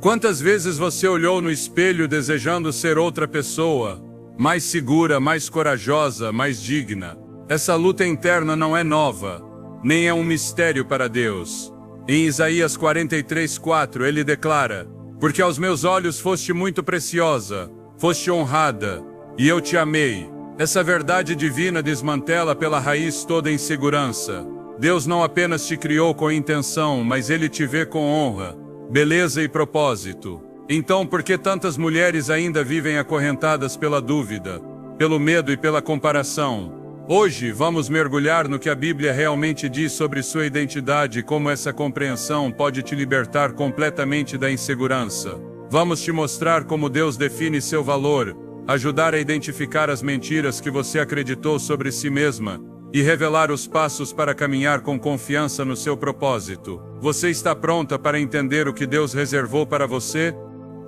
Quantas vezes você olhou no espelho desejando ser outra pessoa, mais segura, mais corajosa, mais digna? Essa luta interna não é nova, nem é um mistério para Deus. Em Isaías 43:4 ele declara: porque aos meus olhos foste muito preciosa, foste honrada, e eu te amei. Essa verdade divina desmantela pela raiz toda insegurança. Deus não apenas te criou com intenção, mas Ele te vê com honra, beleza e propósito. Então, por que tantas mulheres ainda vivem acorrentadas pela dúvida, pelo medo e pela comparação? Hoje, vamos mergulhar no que a Bíblia realmente diz sobre sua identidade e como essa compreensão pode te libertar completamente da insegurança. Vamos te mostrar como Deus define seu valor, ajudar a identificar as mentiras que você acreditou sobre si mesma e revelar os passos para caminhar com confiança no seu propósito. Você está pronta para entender o que Deus reservou para você?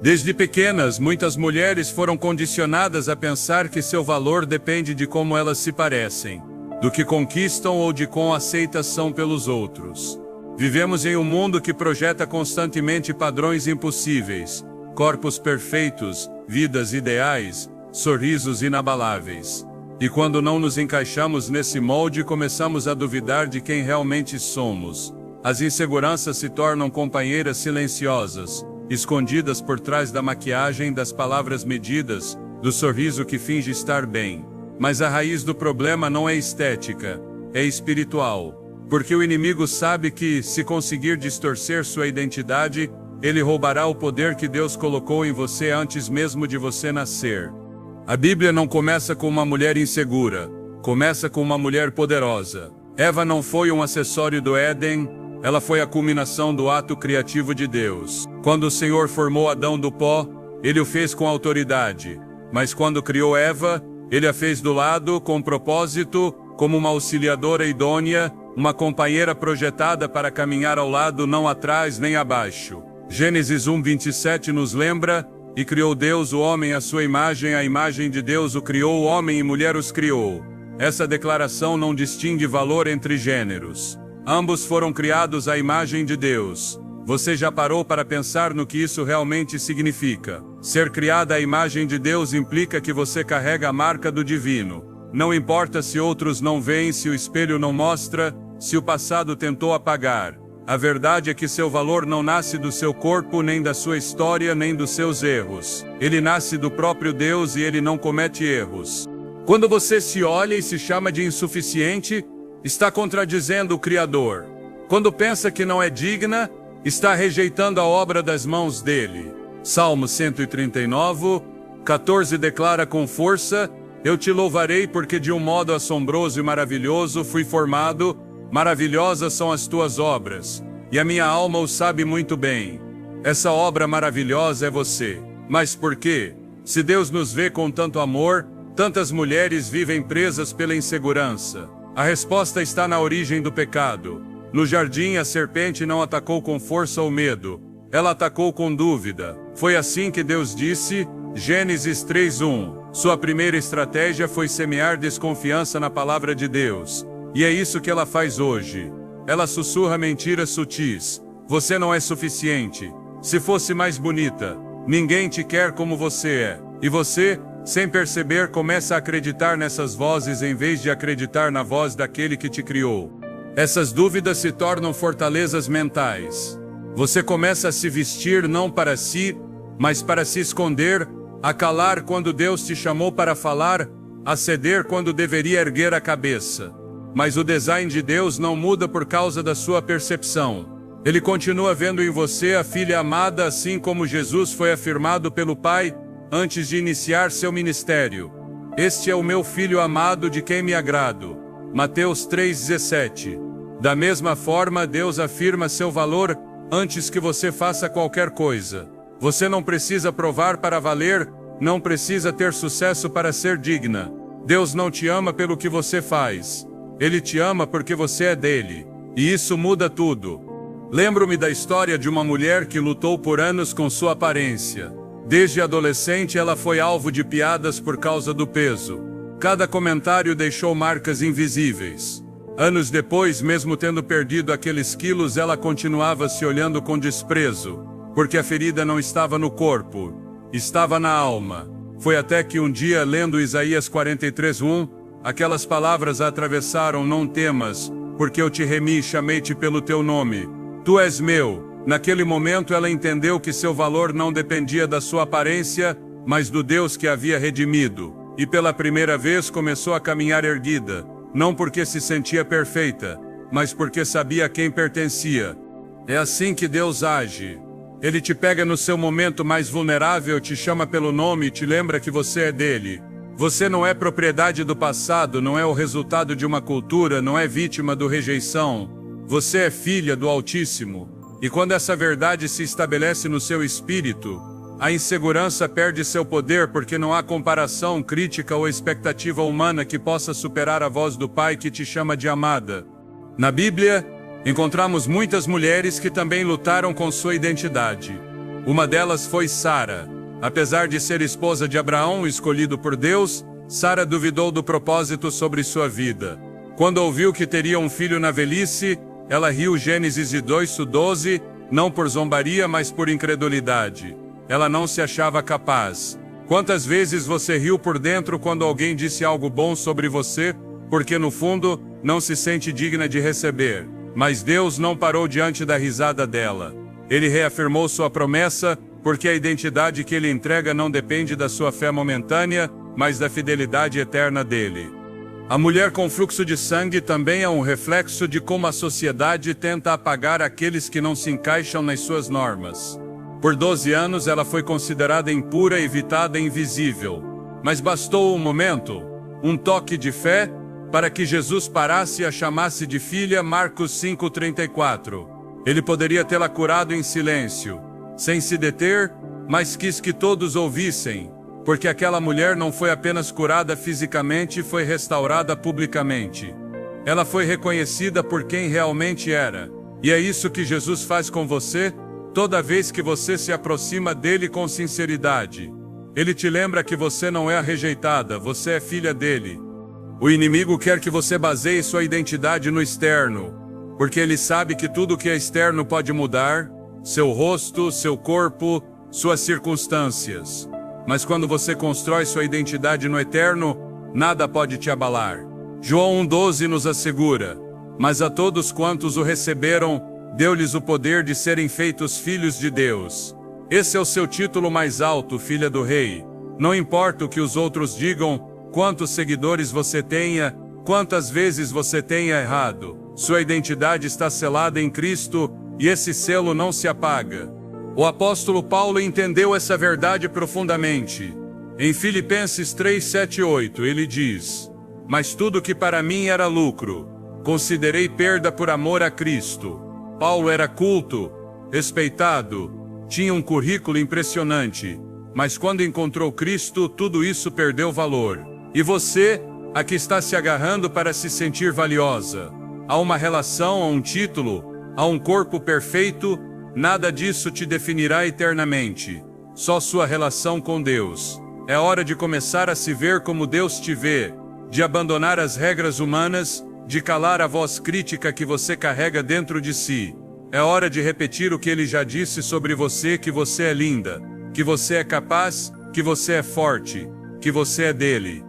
Desde pequenas, muitas mulheres foram condicionadas a pensar que seu valor depende de como elas se parecem, do que conquistam ou de quão aceitas são pelos outros. Vivemos em um mundo que projeta constantemente padrões impossíveis, corpos perfeitos, vidas ideais, sorrisos inabaláveis. E quando não nos encaixamos nesse molde, começamos a duvidar de quem realmente somos. As inseguranças se tornam companheiras silenciosas, escondidas por trás da maquiagem, das palavras medidas, do sorriso que finge estar bem. Mas a raiz do problema não é estética, é espiritual. Porque o inimigo sabe que, se conseguir distorcer sua identidade, ele roubará o poder que Deus colocou em você antes mesmo de você nascer. A Bíblia não começa com uma mulher insegura, começa com uma mulher poderosa. Eva não foi um acessório do Éden, ela foi a culminação do ato criativo de Deus. Quando o Senhor formou Adão do pó, Ele o fez com autoridade. Mas quando criou Eva, Ele a fez do lado, com propósito, como uma auxiliadora idônea, uma companheira projetada para caminhar ao lado, não atrás nem abaixo. Gênesis 1:27 nos lembra: e criou Deus o homem à sua imagem, a imagem de Deus o criou, homem e mulher os criou. Essa declaração não distingue valor entre gêneros. Ambos foram criados à imagem de Deus. Você já parou para pensar no que isso realmente significa? Ser criada à imagem de Deus implica que você carrega a marca do divino. Não importa se outros não veem, se o espelho não mostra, se o passado tentou apagar. A verdade é que seu valor não nasce do seu corpo, nem da sua história, nem dos seus erros. Ele nasce do próprio Deus e ele não comete erros. Quando você se olha e se chama de insuficiente, está contradizendo o Criador. Quando pensa que não é digna, está rejeitando a obra das mãos dele. Salmo 139:14 declara com força: eu te louvarei porque de um modo assombroso e maravilhoso fui formado. Maravilhosas são as tuas obras, e a minha alma o sabe muito bem. Essa obra maravilhosa é você. Mas por quê? Se Deus nos vê com tanto amor, tantas mulheres vivem presas pela insegurança. A resposta está na origem do pecado. No jardim, a serpente não atacou com força ou medo. Ela atacou com dúvida. Foi assim que Deus disse, Gênesis 3:1. Sua primeira estratégia foi semear desconfiança na palavra de Deus. E é isso que ela faz hoje. Ela sussurra mentiras sutis. Você não é suficiente. Se fosse mais bonita, ninguém te quer como você é. E você, sem perceber, começa a acreditar nessas vozes em vez de acreditar na voz daquele que te criou. Essas dúvidas se tornam fortalezas mentais. Você começa a se vestir não para si, mas para se esconder, a calar quando Deus te chamou para falar, a ceder quando deveria erguer a cabeça. Mas o design de Deus não muda por causa da sua percepção. Ele continua vendo em você a filha amada, assim como Jesus foi afirmado pelo Pai antes de iniciar seu ministério. Este é o meu filho amado de quem me agrado. Mateus 3:17. Da mesma forma, Deus afirma seu valor antes que você faça qualquer coisa. Você não precisa provar para valer, não precisa ter sucesso para ser digna. Deus não te ama pelo que você faz. Ele te ama porque você é dele. E isso muda tudo. Lembro-me da história de uma mulher que lutou por anos com sua aparência. Desde adolescente ela foi alvo de piadas por causa do peso. Cada comentário deixou marcas invisíveis. Anos depois, mesmo tendo perdido aqueles quilos, ela continuava se olhando com desprezo. porque a ferida não estava no corpo, estava na alma. Foi até que um dia, lendo Isaías 43:1, aquelas palavras a atravessaram: não temas, porque eu te remi e chamei-te pelo teu nome. Tu és meu. Naquele momento ela entendeu que seu valor não dependia da sua aparência, mas do Deus que a havia redimido. E pela primeira vez começou a caminhar erguida, não porque se sentia perfeita, mas porque sabia a quem pertencia. É assim que Deus age. Ele te pega no seu momento mais vulnerável, te chama pelo nome e te lembra que você é dele. Você não é propriedade do passado, não é o resultado de uma cultura, não é vítima do rejeição. Você é filha do Altíssimo. E quando essa verdade se estabelece no seu espírito, a insegurança perde seu poder, porque não há comparação, crítica ou expectativa humana que possa superar a voz do Pai que te chama de amada. Na Bíblia, encontramos muitas mulheres que também lutaram com sua identidade. Uma delas foi Sara. Apesar de ser esposa de Abraão, escolhido por Deus, Sara duvidou do propósito sobre sua vida. Quando ouviu que teria um filho na velhice, ela riu. Gênesis 2:12, não por zombaria, mas por incredulidade. Ela não se achava capaz. Quantas vezes você riu por dentro quando alguém disse algo bom sobre você, porque no fundo não se sente digna de receber? Mas Deus não parou diante da risada dela. Ele reafirmou sua promessa, porque a identidade que ele entrega não depende da sua fé momentânea, mas da fidelidade eterna dele. A mulher com fluxo de sangue também é um reflexo de como a sociedade tenta apagar aqueles que não se encaixam nas suas normas. Por 12 anos ela foi considerada impura, evitada e invisível. Mas bastou um momento, um toque de fé, para que Jesus parasse e a chamasse de filha. Marcos 5:34. Ele poderia tê-la curado em silêncio, sem se deter, mas quis que todos ouvissem, porque aquela mulher não foi apenas curada fisicamente, foi restaurada publicamente. Ela foi reconhecida por quem realmente era. E é isso que Jesus faz com você, toda vez que você se aproxima dele com sinceridade. Ele te lembra que você não é a rejeitada, você é filha dele. O inimigo quer que você baseie sua identidade no externo, porque ele sabe que tudo que é externo pode mudar, seu rosto, seu corpo, suas circunstâncias. Mas quando você constrói sua identidade no eterno, nada pode te abalar. João 1:12 nos assegura: mas a todos quantos o receberam, deu-lhes o poder de serem feitos filhos de Deus. Esse é o seu título mais alto, filha do rei. Não importa o que os outros digam, quantos seguidores você tenha, quantas vezes você tenha errado, sua identidade está selada em Cristo, e esse selo não se apaga. O apóstolo Paulo entendeu essa verdade profundamente. Em Filipenses 3:7-8 ele diz: mas tudo que para mim era lucro, considerei perda por amor a Cristo. Paulo era culto, respeitado, tinha um currículo impressionante, mas quando encontrou Cristo, tudo isso perdeu valor. E você, a que está se agarrando para se sentir valiosa, a uma relação, a um título, a um corpo perfeito, nada disso te definirá eternamente. Só sua relação com Deus. É hora de começar a se ver como Deus te vê, de abandonar as regras humanas, de calar a voz crítica que você carrega dentro de si. É hora de repetir o que ele já disse sobre você: que você é linda, que você é capaz, que você é forte, que você é dele.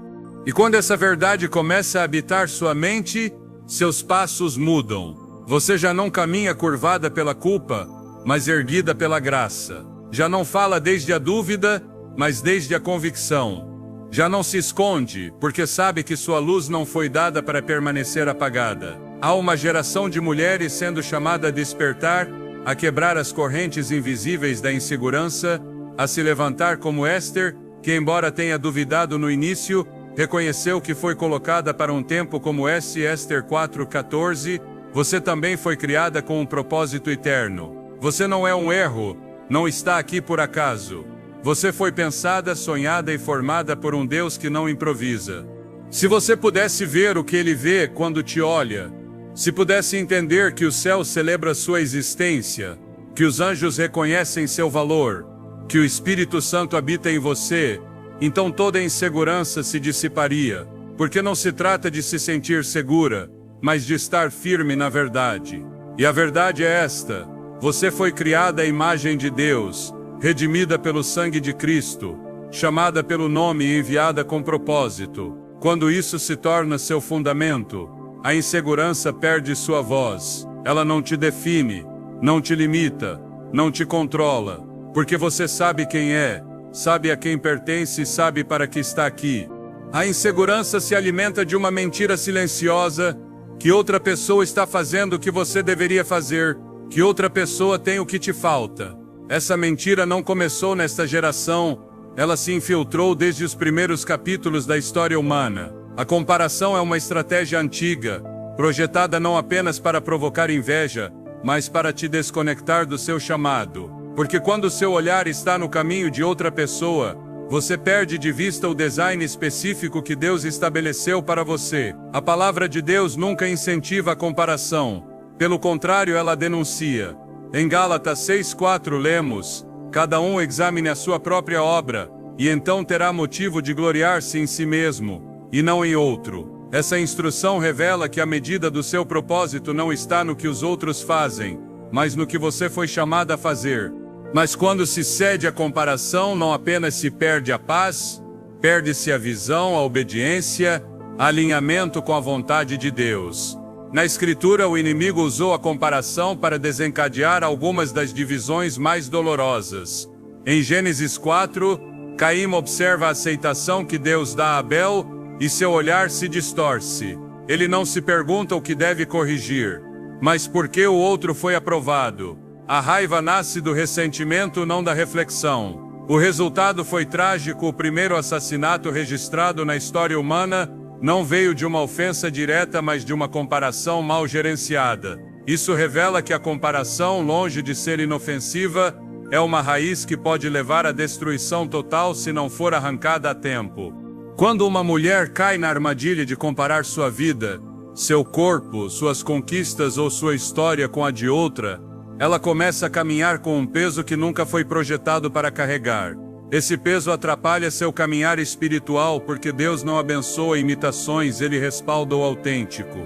E quando essa verdade começa a habitar sua mente, seus passos mudam. Você já não caminha curvada pela culpa, mas erguida pela graça. Já não fala desde a dúvida, mas desde a convicção. Já não se esconde, porque sabe que sua luz não foi dada para permanecer apagada. Há uma geração de mulheres sendo chamada a despertar, a quebrar as correntes invisíveis da insegurança, a se levantar como Esther, que embora tenha duvidado no início, reconheceu que foi colocada para um tempo como esse. Esther 4:14. Você também foi criada com um propósito eterno. Você não é um erro, não está aqui por acaso. Você foi pensada, sonhada e formada por um Deus que não improvisa. Se você pudesse ver o que ele vê quando te olha, se pudesse entender que o céu celebra sua existência, que os anjos reconhecem seu valor, que o Espírito Santo habita em você, então toda insegurança se dissiparia, porque não se trata de se sentir segura, mas de estar firme na verdade. E a verdade é esta: Você foi criada à imagem de Deus, redimida pelo sangue de Cristo, chamada pelo nome e enviada com propósito. Quando isso se torna seu fundamento, a insegurança perde sua voz. Ela não te define, não te limita, não te controla, porque você sabe quem é, sabe a quem pertence e sabe para que está aqui. A insegurança se alimenta de uma mentira silenciosa, que outra pessoa está fazendo o que você deveria fazer, que outra pessoa tem o que te falta. Essa mentira não começou nesta geração, ela se infiltrou desde os primeiros capítulos da história humana. A comparação é uma estratégia antiga, projetada não apenas para provocar inveja, mas para te desconectar do seu chamado. Porque quando seu olhar está no caminho de outra pessoa, você perde de vista o design específico que Deus estabeleceu para você. A palavra de Deus nunca incentiva a comparação. Pelo contrário, ela denuncia. Em Gálatas 6:4 lemos: cada um examine a sua própria obra, e então terá motivo de gloriar-se em si mesmo, e não em outro. Essa instrução revela que a medida do seu propósito não está no que os outros fazem, mas no que você foi chamada a fazer. Mas quando se cede à comparação, não apenas se perde a paz, perde-se a visão, a obediência, alinhamento com a vontade de Deus. Na Escritura, o inimigo usou a comparação para desencadear algumas das divisões mais dolorosas. Em Gênesis 4, Caim observa a aceitação que Deus dá a Abel e seu olhar se distorce. Ele não se pergunta o que deve corrigir, mas por que o outro foi aprovado. A raiva nasce do ressentimento, não da reflexão. O resultado foi trágico. O primeiro assassinato registrado na história humana não veio de uma ofensa direta, mas de uma comparação mal gerenciada. Isso revela que a comparação, longe de ser inofensiva, é uma raiz que pode levar à destruição total se não for arrancada a tempo. Quando uma mulher cai na armadilha de comparar sua vida, seu corpo, suas conquistas ou sua história com a de outra, ela começa a caminhar com um peso que nunca foi projetado para carregar. Esse peso atrapalha seu caminhar espiritual porque Deus não abençoa imitações, Ele respalda o autêntico.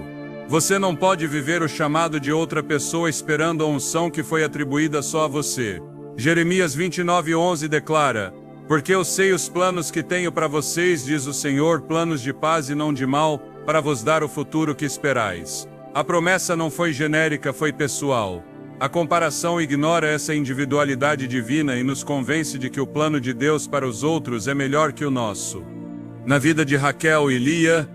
Você não pode viver o chamado de outra pessoa esperando a unção que foi atribuída só a você. Jeremias 29:11 declara: porque eu sei os planos que tenho para vocês, diz o Senhor, planos de paz e não de mal, para vos dar o futuro que esperais. A promessa não foi genérica, foi pessoal. A comparação ignora essa individualidade divina e nos convence de que o plano de Deus para os outros é melhor que o nosso. Na vida de Raquel e Lia,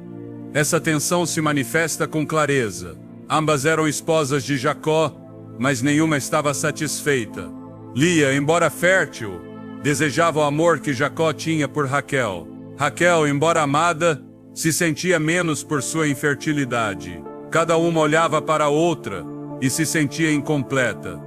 essa tensão se manifesta com clareza. Ambas eram esposas de Jacó, mas nenhuma estava satisfeita. Lia, embora fértil, desejava o amor que Jacó tinha por Raquel. Raquel, embora amada, se sentia menos por sua infertilidade. Cada uma olhava para a outra e se sentia incompleta.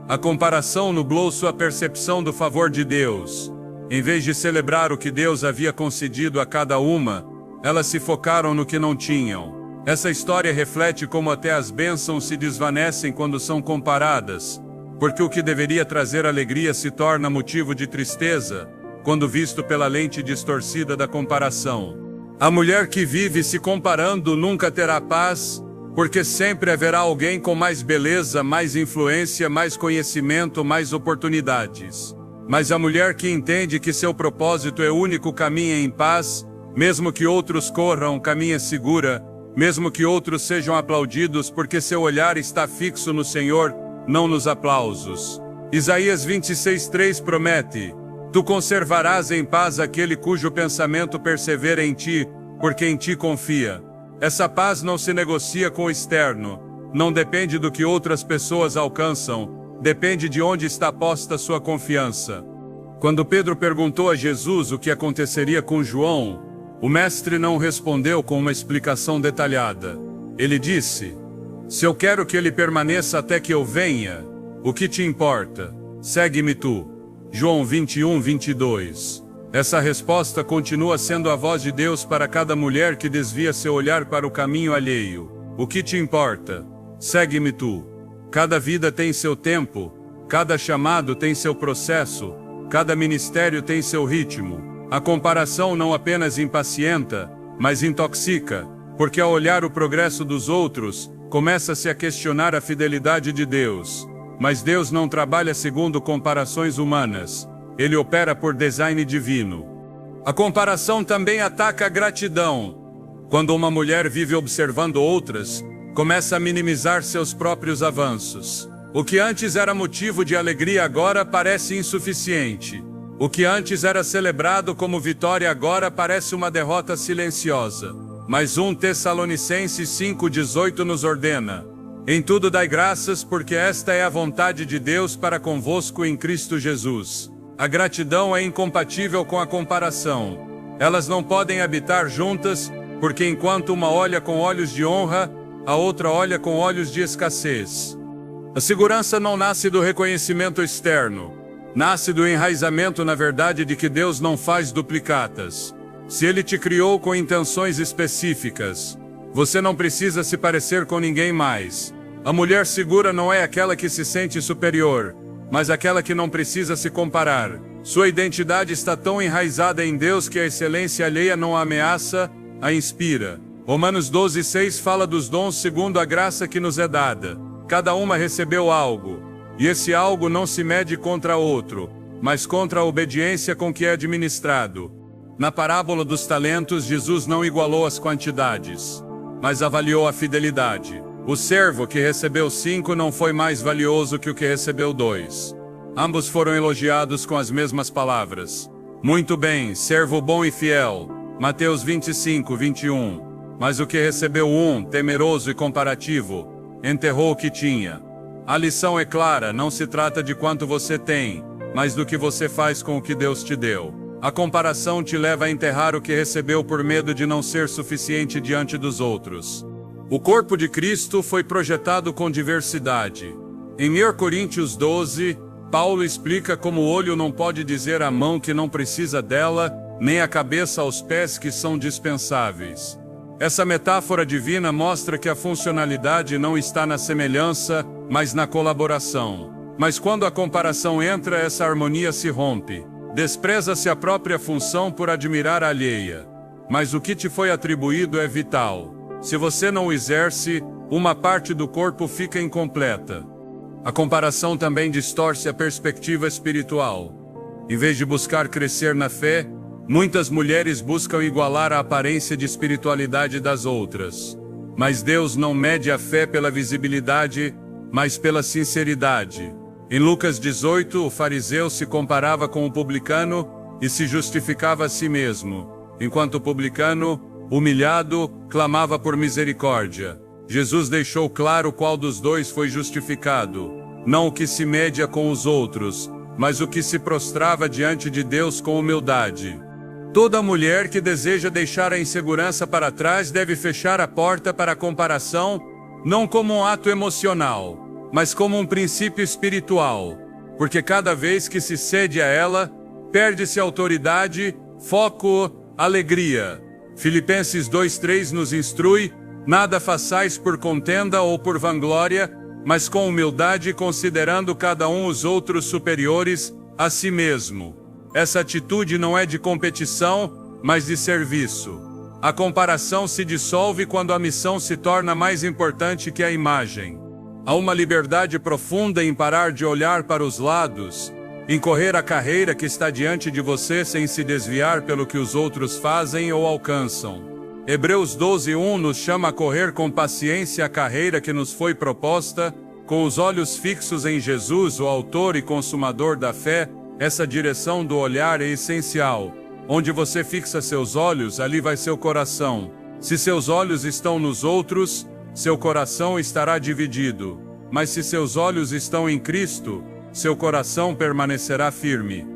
A comparação nublou sua percepção do favor de Deus. Em vez de celebrar o que Deus havia concedido a cada uma, elas se focaram no que não tinham. Essa história reflete como até as bênçãos se desvanecem quando são comparadas, porque o que deveria trazer alegria se torna motivo de tristeza, quando visto pela lente distorcida da comparação. A mulher que vive se comparando nunca terá paz, porque sempre haverá alguém com mais beleza, mais influência, mais conhecimento, mais oportunidades. Mas a mulher que entende que seu propósito é único caminha em paz, mesmo que outros corram, caminha segura, mesmo que outros sejam aplaudidos, porque seu olhar está fixo no Senhor, não nos aplausos. Isaías 26:3 promete: tu conservarás em paz aquele cujo pensamento persevera em ti, porque em ti confia. Essa paz não se negocia com o externo, não depende do que outras pessoas alcançam, depende de onde está posta sua confiança. Quando Pedro perguntou a Jesus o que aconteceria com João, o mestre não respondeu com uma explicação detalhada. Ele disse: se eu quero que ele permaneça até que eu venha, o que te importa? Segue-me tu. João 21:22. Essa resposta continua sendo a voz de Deus para cada mulher que desvia seu olhar para o caminho alheio. O que te importa? Segue-me tu. Cada vida tem seu tempo, cada chamado tem seu processo, cada ministério tem seu ritmo. A comparação não apenas impacienta, mas intoxica, porque ao olhar o progresso dos outros, começa-se a questionar a fidelidade de Deus. Mas Deus não trabalha segundo comparações humanas. Ele opera por design divino. A comparação também ataca a gratidão. Quando uma mulher vive observando outras, começa a minimizar seus próprios avanços. O que antes era motivo de alegria agora parece insuficiente. O que antes era celebrado como vitória agora parece uma derrota silenciosa. Mas 1 Tessalonicenses 5,18 nos ordena: em tudo dai graças, porque esta é a vontade de Deus para convosco em Cristo Jesus. A gratidão é incompatível com a comparação. Elas não podem habitar juntas, porque enquanto uma olha com olhos de honra, a outra olha com olhos de escassez. A segurança não nasce do reconhecimento externo. Nasce do enraizamento na verdade de que Deus não faz duplicatas. Se Ele te criou com intenções específicas, você não precisa se parecer com ninguém mais. A mulher segura não é aquela que se sente superior, mas aquela que não precisa se comparar. Sua identidade está tão enraizada em Deus que a excelência alheia não a ameaça, a inspira. Romanos 12,6 fala dos dons segundo a graça que nos é dada. Cada uma recebeu algo, e esse algo não se mede contra outro, mas contra a obediência com que é administrado. Na parábola dos talentos, Jesus não igualou as quantidades, mas avaliou a fidelidade. O servo que recebeu 5 não foi mais valioso que o que recebeu 2. Ambos foram elogiados com as mesmas palavras. Muito bem, servo bom e fiel. Mateus 25:21. Mas o que recebeu 1, temeroso e comparativo, enterrou o que tinha. A lição é clara, não se trata de quanto você tem, mas do que você faz com o que Deus te deu. A comparação te leva a enterrar o que recebeu por medo de não ser suficiente diante dos outros. O corpo de Cristo foi projetado com diversidade. Em 1 Coríntios 12, Paulo explica como o olho não pode dizer à mão que não precisa dela, nem a cabeça aos pés que são dispensáveis. Essa metáfora divina mostra que a funcionalidade não está na semelhança, mas na colaboração. Mas quando a comparação entra, essa harmonia se rompe. Despreza-se a própria função por admirar a alheia. Mas o que te foi atribuído é vital. Se você não o exerce, uma parte do corpo fica incompleta. A comparação também distorce a perspectiva espiritual. Em vez de buscar crescer na fé, muitas mulheres buscam igualar a aparência de espiritualidade das outras. Mas Deus não mede a fé pela visibilidade, mas pela sinceridade. Em Lucas 18, o fariseu se comparava com o publicano e se justificava a si mesmo, enquanto o publicano, humilhado, clamava por misericórdia. Jesus deixou claro qual dos dois foi justificado, não o que se media com os outros, mas o que se prostrava diante de Deus com humildade. Toda mulher que deseja deixar a insegurança para trás deve fechar a porta para a comparação, não como um ato emocional, mas como um princípio espiritual, porque cada vez que se cede a ela, perde-se autoridade, foco, alegria. Filipenses 2:3 nos instrui: nada façais por contenda ou por vanglória, mas com humildade, considerando cada um os outros superiores a si mesmo. Essa atitude não é de competição, mas de serviço. A comparação se dissolve quando a missão se torna mais importante que a imagem. Há uma liberdade profunda em parar de olhar para os lados, em correr a carreira que está diante de você sem se desviar pelo que os outros fazem ou alcançam. Hebreus 12:1 nos chama a correr com paciência a carreira que nos foi proposta, com os olhos fixos em Jesus, o autor e consumador da fé. Essa direção do olhar é essencial. Onde você fixa seus olhos, ali vai seu coração. Se seus olhos estão nos outros, seu coração estará dividido. Mas se seus olhos estão em Cristo, seu coração permanecerá firme.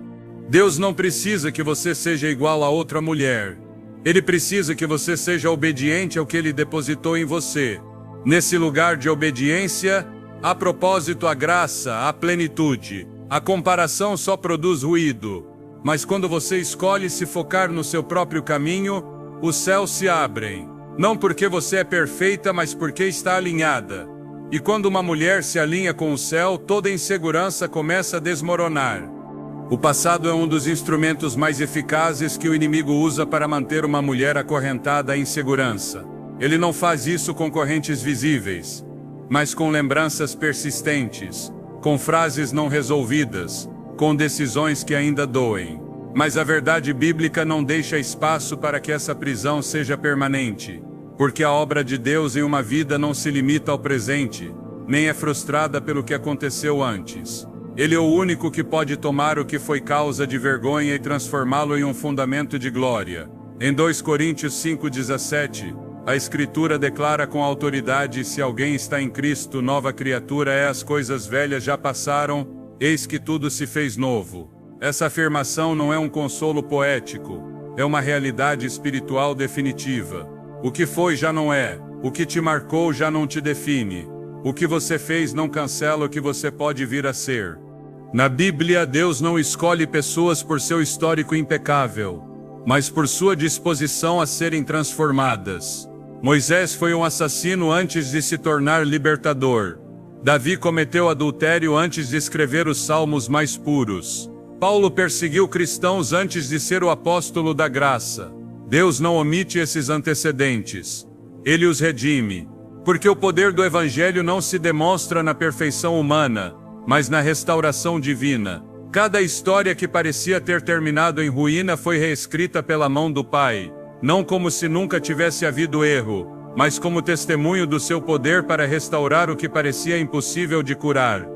Deus não precisa que você seja igual a outra mulher. Ele precisa que você seja obediente ao que Ele depositou em você. Nesse lugar de obediência, há propósito, a graça, a plenitude. A comparação só produz ruído. Mas quando você escolhe se focar no seu próprio caminho, os céus se abrem. Não porque você é perfeita, mas porque está alinhada. E quando uma mulher se alinha com o céu, toda insegurança começa a desmoronar. O passado é um dos instrumentos mais eficazes que o inimigo usa para manter uma mulher acorrentada à insegurança. Ele não faz isso com correntes visíveis, mas com lembranças persistentes. com frases não resolvidas, com decisões que ainda doem. Mas a verdade bíblica não deixa espaço para que essa prisão seja permanente, porque a obra de Deus em uma vida não se limita ao presente, nem é frustrada pelo que aconteceu antes. Ele é o único que pode tomar o que foi causa de vergonha e transformá-lo em um fundamento de glória. Em 2 Coríntios 5,17, a Escritura declara com autoridade: se alguém está em Cristo, nova criatura é, as coisas velhas já passaram, eis que tudo se fez novo. Essa afirmação não é um consolo poético, é uma realidade espiritual definitiva. O que foi já não é, o que te marcou já não te define. O que você fez não cancela o que você pode vir a ser. Na Bíblia, Deus não escolhe pessoas por seu histórico impecável, mas por sua disposição a serem transformadas. Moisés foi um assassino antes de se tornar libertador. Davi cometeu adultério antes de escrever os salmos mais puros. Paulo perseguiu cristãos antes de ser o apóstolo da graça. Deus não omite esses antecedentes. Ele os redime. Porque o poder do Evangelho não se demonstra na perfeição humana, mas na restauração divina. Cada história que parecia ter terminado em ruína foi reescrita pela mão do Pai, não como se nunca tivesse havido erro, mas como testemunho do seu poder para restaurar o que parecia impossível de curar.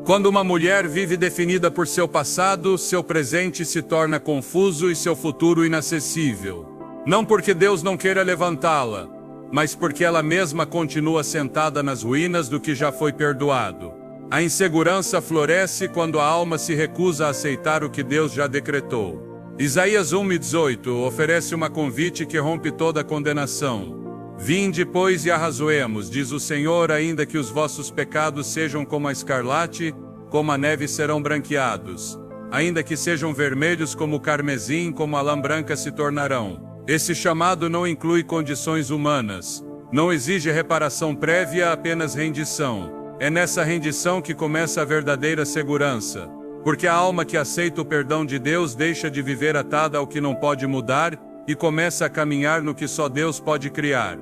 Quando uma mulher vive definida por seu passado, seu presente se torna confuso e seu futuro inacessível. Não porque Deus não queira levantá-la, mas porque ela mesma continua sentada nas ruínas do que já foi perdoado. A insegurança floresce quando a alma se recusa a aceitar o que Deus já decretou. Isaías 1:18 oferece uma convite que rompe toda condenação. Vinde, pois, e arrazoemos, diz o Senhor, ainda que os vossos pecados sejam como a escarlate, como a neve serão branqueados. Ainda que sejam vermelhos como o carmesim, como a lã branca se tornarão. Esse chamado não inclui condições humanas, não exige reparação prévia, apenas rendição. É nessa rendição que começa a verdadeira segurança, porque a alma que aceita o perdão de Deus deixa de viver atada ao que não pode mudar e começa a caminhar no que só Deus pode criar.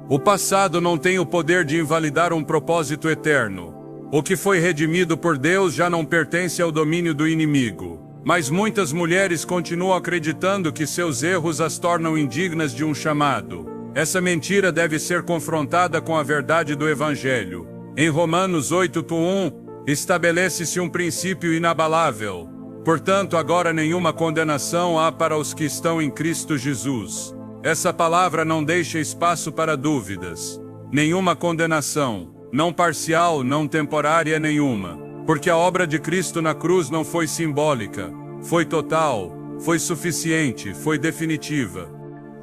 O passado não tem o poder de invalidar um propósito eterno. O que foi redimido por Deus já não pertence ao domínio do inimigo. Mas muitas mulheres continuam acreditando que seus erros as tornam indignas de um chamado. Essa mentira deve ser confrontada com a verdade do Evangelho. Em Romanos 8:1, estabelece-se um princípio inabalável. Portanto, agora nenhuma condenação há para os que estão em Cristo Jesus. Essa palavra não deixa espaço para dúvidas. Nenhuma condenação, não parcial, não temporária nenhuma. Porque a obra de Cristo na cruz não foi simbólica, foi total, foi suficiente, foi definitiva.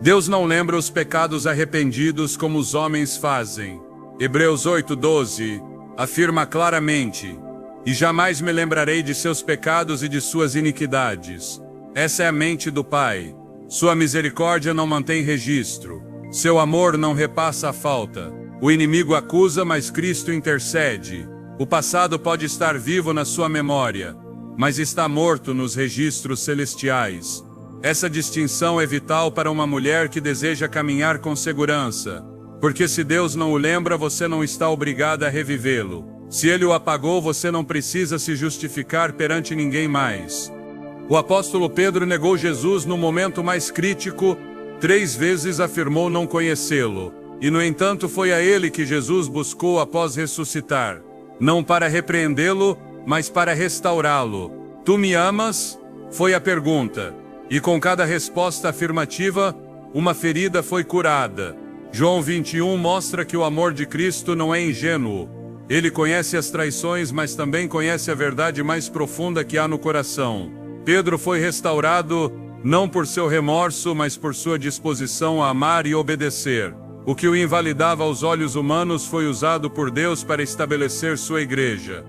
Deus não lembra os pecados arrependidos como os homens fazem. Hebreus 8:12 afirma claramente: e jamais me lembrarei de seus pecados e de suas iniquidades. Essa é a mente do Pai. Sua misericórdia não mantém registro. Seu amor não repassa a falta. O inimigo acusa, mas Cristo intercede. O passado pode estar vivo na sua memória, mas está morto nos registros celestiais. Essa distinção é vital para uma mulher que deseja caminhar com segurança, porque se Deus não o lembra, você não está obrigada a revivê-lo. Se ele o apagou, você não precisa se justificar perante ninguém mais. O apóstolo Pedro negou Jesus no momento mais crítico, 3 vezes afirmou não conhecê-lo, e no entanto foi a ele que Jesus buscou após ressuscitar. Não para repreendê-lo, mas para restaurá-lo. Tu me amas? Foi a pergunta. E com cada resposta afirmativa, uma ferida foi curada. João 21 mostra que o amor de Cristo não é ingênuo. Ele conhece as traições, mas também conhece a verdade mais profunda que há no coração. Pedro foi restaurado, não por seu remorso, mas por sua disposição a amar e obedecer. O que o invalidava aos olhos humanos foi usado por Deus para estabelecer sua igreja.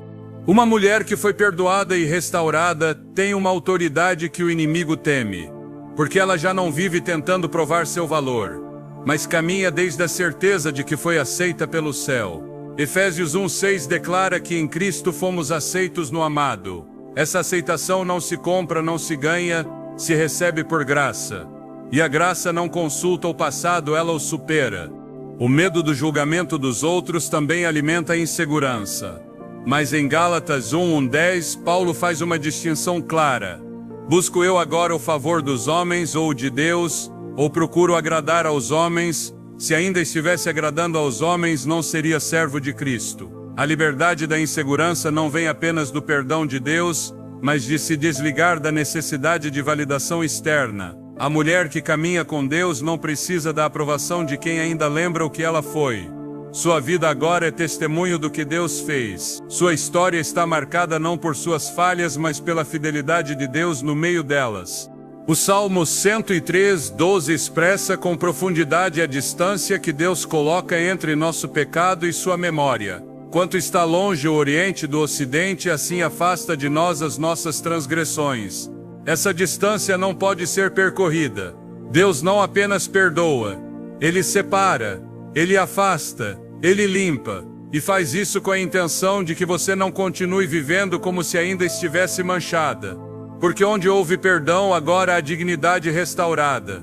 Uma mulher que foi perdoada e restaurada tem uma autoridade que o inimigo teme, porque ela já não vive tentando provar seu valor, mas caminha desde a certeza de que foi aceita pelo céu. Efésios 1:6 declara que em Cristo fomos aceitos no amado. Essa aceitação não se compra, não se ganha, se recebe por graça. E a graça não consulta o passado, ela o supera. O medo do julgamento dos outros também alimenta a insegurança. Mas em Gálatas 1:10, Paulo faz uma distinção clara. Busco eu agora o favor dos homens ou de Deus, ou procuro agradar aos homens? Se ainda estivesse agradando aos homens, não seria servo de Cristo. A liberdade da insegurança não vem apenas do perdão de Deus, mas de se desligar da necessidade de validação externa. A mulher que caminha com Deus não precisa da aprovação de quem ainda lembra o que ela foi. Sua vida agora é testemunho do que Deus fez. Sua história está marcada não por suas falhas, mas pela fidelidade de Deus no meio delas. O Salmo 103:12 expressa com profundidade a distância que Deus coloca entre nosso pecado e sua memória. Quanto está longe o Oriente do Ocidente, assim afasta de nós as nossas transgressões. Essa distância não pode ser percorrida. Deus não apenas perdoa, Ele separa, Ele afasta, Ele limpa, e faz isso com a intenção de que você não continue vivendo como se ainda estivesse manchada. Porque onde houve perdão, agora há dignidade restaurada.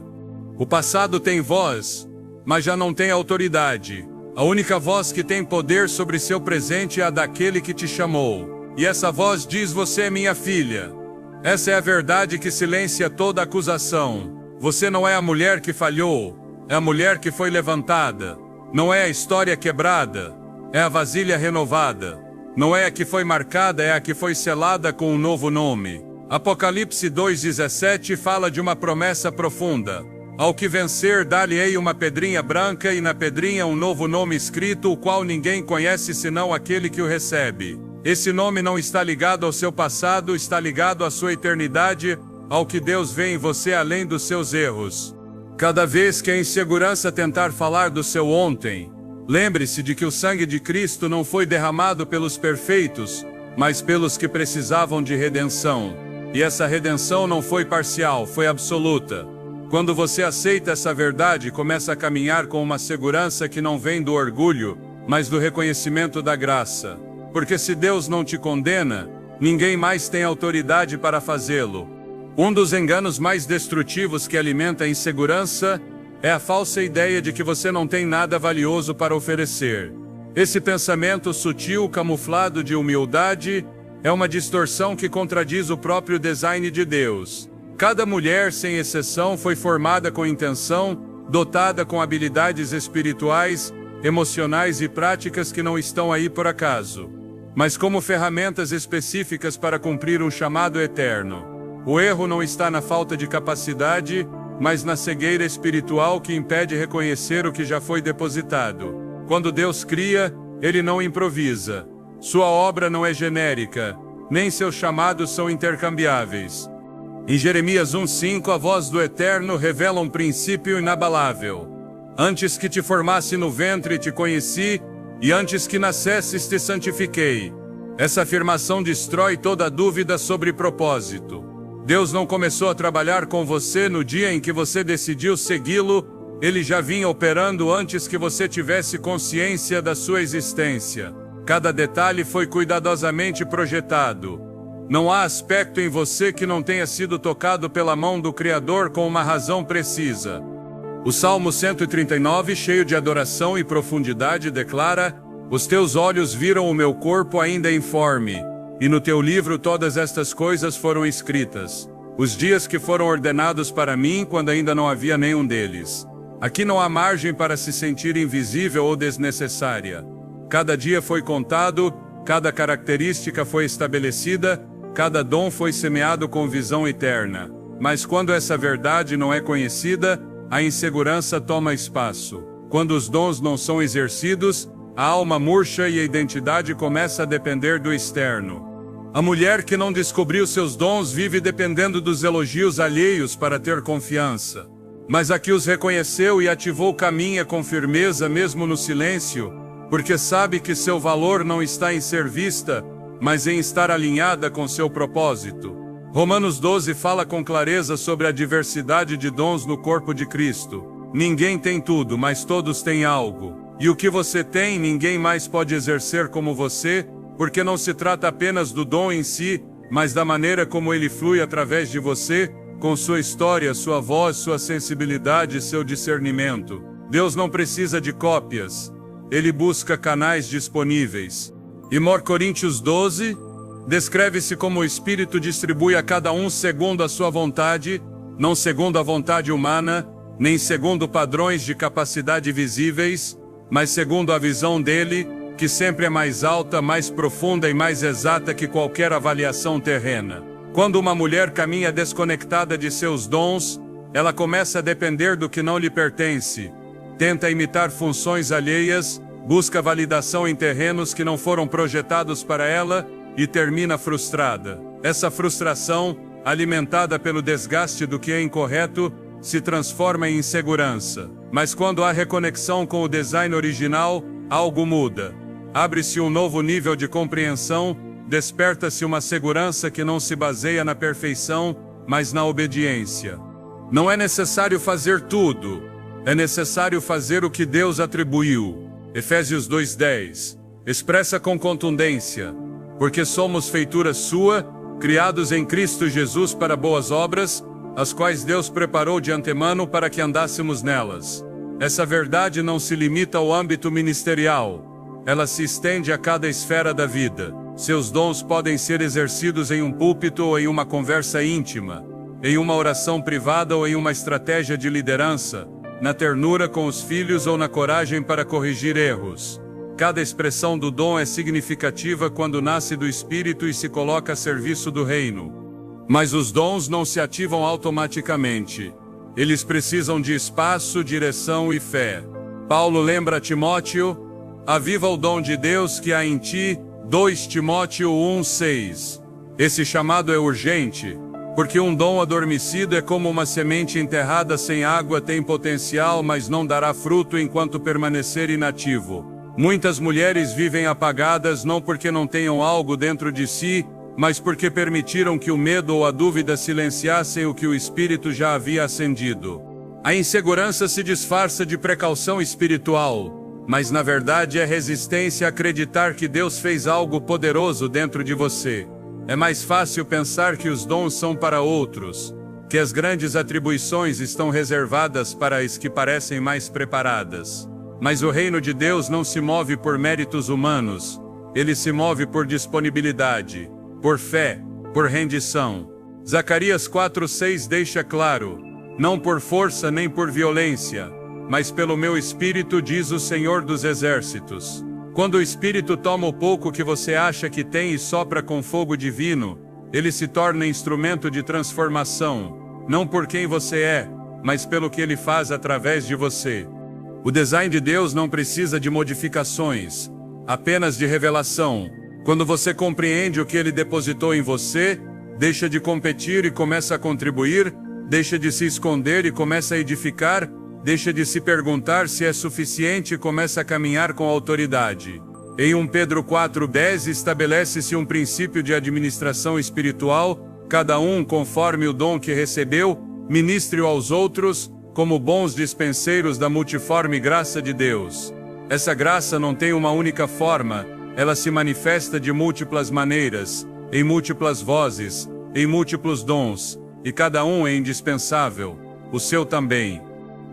O passado tem voz, mas já não tem autoridade. A única voz que tem poder sobre seu presente é a daquele que te chamou. E essa voz diz: você é minha filha. Essa é a verdade que silencia toda acusação. Você não é a mulher que falhou, é a mulher que foi levantada. Não é a história quebrada, é a vasilha renovada. Não é a que foi marcada, é a que foi selada com um novo nome. Apocalipse 2:17 fala de uma promessa profunda. Ao que vencer, dar-lhe-ei uma pedrinha branca, e na pedrinha um novo nome escrito, o qual ninguém conhece senão aquele que o recebe. Esse nome não está ligado ao seu passado, está ligado à sua eternidade, ao que Deus vê em você além dos seus erros. Cada vez que a insegurança tentar falar do seu ontem, lembre-se de que o sangue de Cristo não foi derramado pelos perfeitos, mas pelos que precisavam de redenção. E essa redenção não foi parcial, foi absoluta. Quando você aceita essa verdade, começa a caminhar com uma segurança que não vem do orgulho, mas do reconhecimento da graça. Porque se Deus não te condena, ninguém mais tem autoridade para fazê-lo. Um dos enganos mais destrutivos que alimenta a insegurança é a falsa ideia de que você não tem nada valioso para oferecer. Esse pensamento sutil, camuflado de humildade, é uma distorção que contradiz o próprio design de Deus. Cada mulher, sem exceção, foi formada com intenção, dotada com habilidades espirituais, emocionais e práticas que não estão aí por acaso, mas como ferramentas específicas para cumprir um chamado eterno. O erro não está na falta de capacidade, mas na cegueira espiritual que impede reconhecer o que já foi depositado. Quando Deus cria, Ele não improvisa. Sua obra não é genérica, nem seus chamados são intercambiáveis. Em Jeremias 1:5, a voz do Eterno revela um princípio inabalável. Antes que te formasse no ventre te conheci, e antes que nascesses te santifiquei. Essa afirmação destrói toda dúvida sobre propósito. Deus não começou a trabalhar com você no dia em que você decidiu segui-lo, Ele já vinha operando antes que você tivesse consciência da sua existência. Cada detalhe foi cuidadosamente projetado. Não há aspecto em você que não tenha sido tocado pela mão do Criador com uma razão precisa. O Salmo 139, cheio de adoração e profundidade, declara: os teus olhos viram o meu corpo ainda informe, e no teu livro todas estas coisas foram escritas. Os dias que foram ordenados para mim, quando ainda não havia nenhum deles. Aqui não há margem para se sentir invisível ou desnecessária. Cada dia foi contado, cada característica foi estabelecida, cada dom foi semeado com visão eterna. Mas quando essa verdade não é conhecida, a insegurança toma espaço. Quando os dons não são exercidos, a alma murcha e a identidade começa a depender do externo. A mulher que não descobriu seus dons vive dependendo dos elogios alheios para ter confiança. Mas a que os reconheceu e ativou caminha com firmeza mesmo no silêncio, porque sabe que seu valor não está em ser vista, mas em estar alinhada com seu propósito. Romanos 12 fala com clareza sobre a diversidade de dons no corpo de Cristo. Ninguém tem tudo, mas todos têm algo. E o que você tem, ninguém mais pode exercer como você, porque não se trata apenas do dom em si, mas da maneira como ele flui através de você, com sua história, sua voz, sua sensibilidade e seu discernimento. Deus não precisa de cópias. Ele busca canais disponíveis. E 1 Coríntios 12, descreve-se como o Espírito distribui a cada um segundo a sua vontade, não segundo a vontade humana, nem segundo padrões de capacidade visíveis, mas segundo a visão dele, que sempre é mais alta, mais profunda e mais exata que qualquer avaliação terrena. Quando uma mulher caminha desconectada de seus dons, ela começa a depender do que não lhe pertence, tenta imitar funções alheias, busca validação em terrenos que não foram projetados para ela e termina frustrada. Essa frustração, alimentada pelo desgaste do que é incorreto, se transforma em insegurança. Mas quando há reconexão com o design original, algo muda. Abre-se um novo nível de compreensão, desperta-se uma segurança que não se baseia na perfeição, mas na obediência. Não é necessário fazer tudo, é necessário fazer o que Deus atribuiu. Efésios 2:10 expressa com contundência: porque somos feitura sua, criados em Cristo Jesus para boas obras, as quais Deus preparou de antemano para que andássemos nelas. Essa verdade não se limita ao âmbito ministerial, ela se estende a cada esfera da vida. Seus dons podem ser exercidos em um púlpito ou em uma conversa íntima, em uma oração privada ou em uma estratégia de liderança, na ternura com os filhos ou na coragem para corrigir erros. Cada expressão do dom é significativa quando nasce do Espírito e se coloca a serviço do reino. Mas os dons não se ativam automaticamente. Eles precisam de espaço, direção e fé. Paulo lembra a Timóteo: aviva o dom de Deus que há em ti, 2 Timóteo 1:6. Esse chamado é urgente, porque um dom adormecido é como uma semente enterrada sem água, tem potencial, mas não dará fruto enquanto permanecer inativo. Muitas mulheres vivem apagadas não porque não tenham algo dentro de si, mas porque permitiram que o medo ou a dúvida silenciassem o que o Espírito já havia acendido. A insegurança se disfarça de precaução espiritual, mas na verdade é resistência a acreditar que Deus fez algo poderoso dentro de você. É mais fácil pensar que os dons são para outros, que as grandes atribuições estão reservadas para as que parecem mais preparadas. Mas o reino de Deus não se move por méritos humanos, ele se move por disponibilidade, por fé, por rendição. Zacarias 4:6 deixa claro: não por força nem por violência, mas pelo meu Espírito, diz o Senhor dos Exércitos. Quando o Espírito toma o pouco que você acha que tem e sopra com fogo divino, ele se torna instrumento de transformação, não por quem você é, mas pelo que ele faz através de você. O design de Deus não precisa de modificações, apenas de revelação. Quando você compreende o que ele depositou em você, deixa de competir e começa a contribuir, deixa de se esconder e começa a edificar, deixa de se perguntar se é suficiente e começa a caminhar com autoridade. Em 1 Pedro 4:10 estabelece-se um princípio de administração espiritual: cada um, conforme o dom que recebeu, ministre-o aos outros, como bons dispenseiros da multiforme graça de Deus. Essa graça não tem uma única forma, ela se manifesta de múltiplas maneiras, em múltiplas vozes, em múltiplos dons, e cada um é indispensável, o seu também.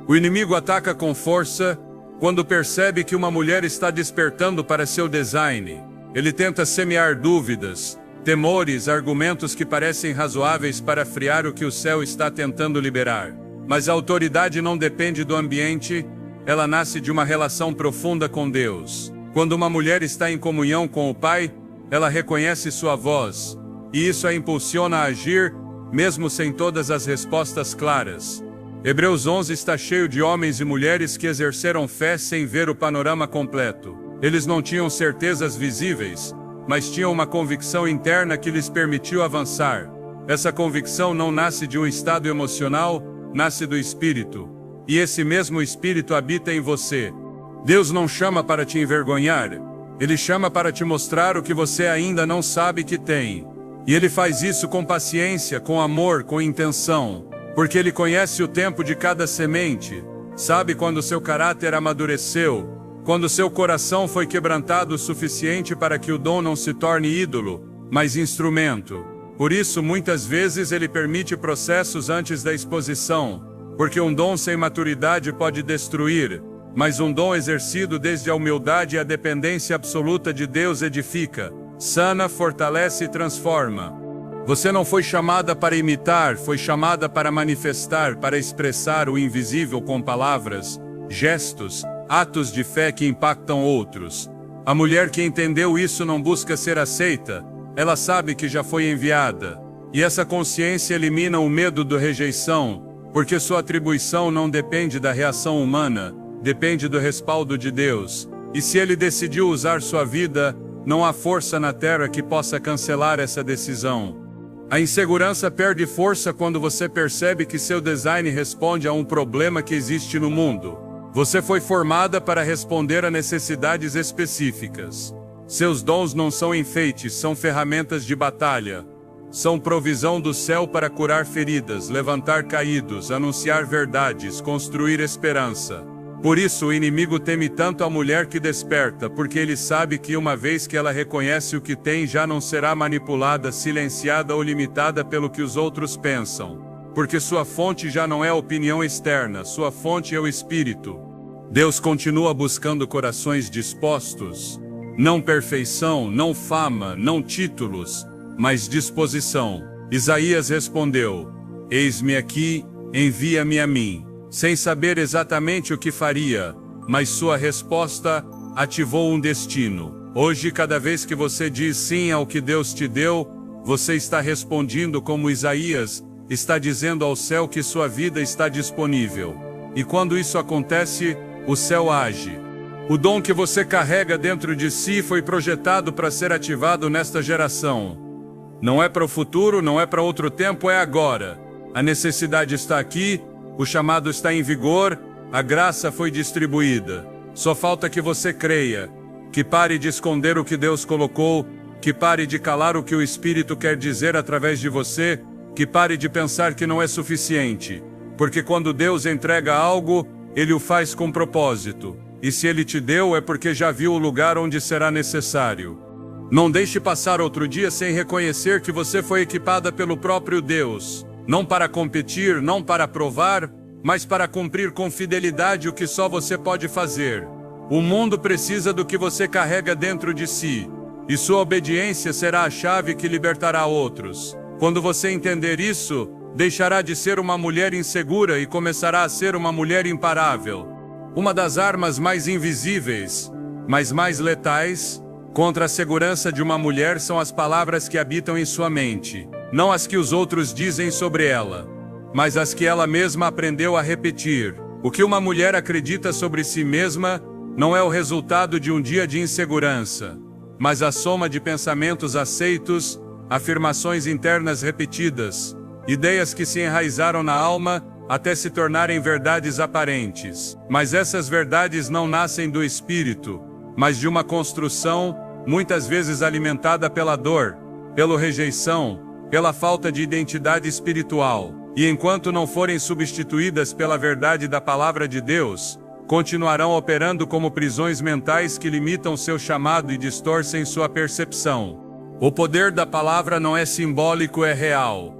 O inimigo ataca com força quando percebe que uma mulher está despertando para seu design. Ele tenta semear dúvidas, temores, argumentos que parecem razoáveis para friar o que o céu está tentando liberar. Mas a autoridade não depende do ambiente, ela nasce de uma relação profunda com Deus. Quando uma mulher está em comunhão com o Pai, ela reconhece sua voz, e isso a impulsiona a agir, mesmo sem todas as respostas claras. Hebreus 11 está cheio de homens e mulheres que exerceram fé sem ver o panorama completo. Eles não tinham certezas visíveis, mas tinham uma convicção interna que lhes permitiu avançar. Essa convicção não nasce de um estado emocional, nasce do Espírito. E esse mesmo Espírito habita em você. Deus não chama para te envergonhar, Ele chama para te mostrar o que você ainda não sabe que tem. E Ele faz isso com paciência, com amor, com intenção, porque Ele conhece o tempo de cada semente, sabe quando seu caráter amadureceu, quando seu coração foi quebrantado o suficiente para que o dom não se torne ídolo, mas instrumento. Por isso, muitas vezes Ele permite processos antes da exposição, porque um dom sem maturidade pode destruir, mas um dom exercido desde a humildade e a dependência absoluta de Deus edifica, sana, fortalece e transforma. Você não foi chamada para imitar, foi chamada para manifestar, para expressar o invisível com palavras, gestos, atos de fé que impactam outros. A mulher que entendeu isso não busca ser aceita, ela sabe que já foi enviada. E essa consciência elimina o medo da rejeição, porque sua atribuição não depende da reação humana, depende do respaldo de Deus. E se Ele decidiu usar sua vida, não há força na terra que possa cancelar essa decisão. A insegurança perde força quando você percebe que seu design responde a um problema que existe no mundo. Você foi formada para responder a necessidades específicas. Seus dons não são enfeites, são ferramentas de batalha. São provisão do céu para curar feridas, levantar caídos, anunciar verdades, construir esperança. Por isso o inimigo teme tanto a mulher que desperta, porque ele sabe que uma vez que ela reconhece o que tem, já não será manipulada, silenciada ou limitada pelo que os outros pensam. Porque sua fonte já não é a opinião externa, sua fonte é o Espírito. Deus continua buscando corações dispostos. Não perfeição, não fama, não títulos, mas disposição. Isaías respondeu: Eis-me aqui, envia-me a mim. Sem saber exatamente o que faria, mas sua resposta ativou um destino. Hoje, cada vez que você diz sim ao que Deus te deu, você está respondendo como Isaías, está dizendo ao céu que sua vida está disponível. E quando isso acontece, o céu age. O dom que você carrega dentro de si foi projetado para ser ativado nesta geração. Não é para o futuro, não é para outro tempo, é agora. A necessidade está aqui, o chamado está em vigor, a graça foi distribuída. Só falta que você creia, que pare de esconder o que Deus colocou, que pare de calar o que o Espírito quer dizer através de você, que pare de pensar que não é suficiente. Porque quando Deus entrega algo, Ele o faz com propósito. E se Ele te deu, é porque já viu o lugar onde será necessário. Não deixe passar outro dia sem reconhecer que você foi equipada pelo próprio Deus. Não para competir, não para provar, mas para cumprir com fidelidade o que só você pode fazer. O mundo precisa do que você carrega dentro de si, e sua obediência será a chave que libertará outros. Quando você entender isso, deixará de ser uma mulher insegura e começará a ser uma mulher imparável. Uma das armas mais invisíveis, mas mais letais, contra a segurança de uma mulher são as palavras que habitam em sua mente. Não as que os outros dizem sobre ela, mas as que ela mesma aprendeu a repetir. O que uma mulher acredita sobre si mesma não é o resultado de um dia de insegurança, mas a soma de pensamentos aceitos, afirmações internas repetidas, ideias que se enraizaram na alma até se tornarem verdades aparentes. Mas essas verdades não nascem do espírito, mas de uma construção, muitas vezes alimentada pela dor, pela rejeição, pela falta de identidade espiritual. E enquanto não forem substituídas pela verdade da palavra de Deus, continuarão operando como prisões mentais que limitam seu chamado e distorcem sua percepção. O poder da palavra não é simbólico, é real.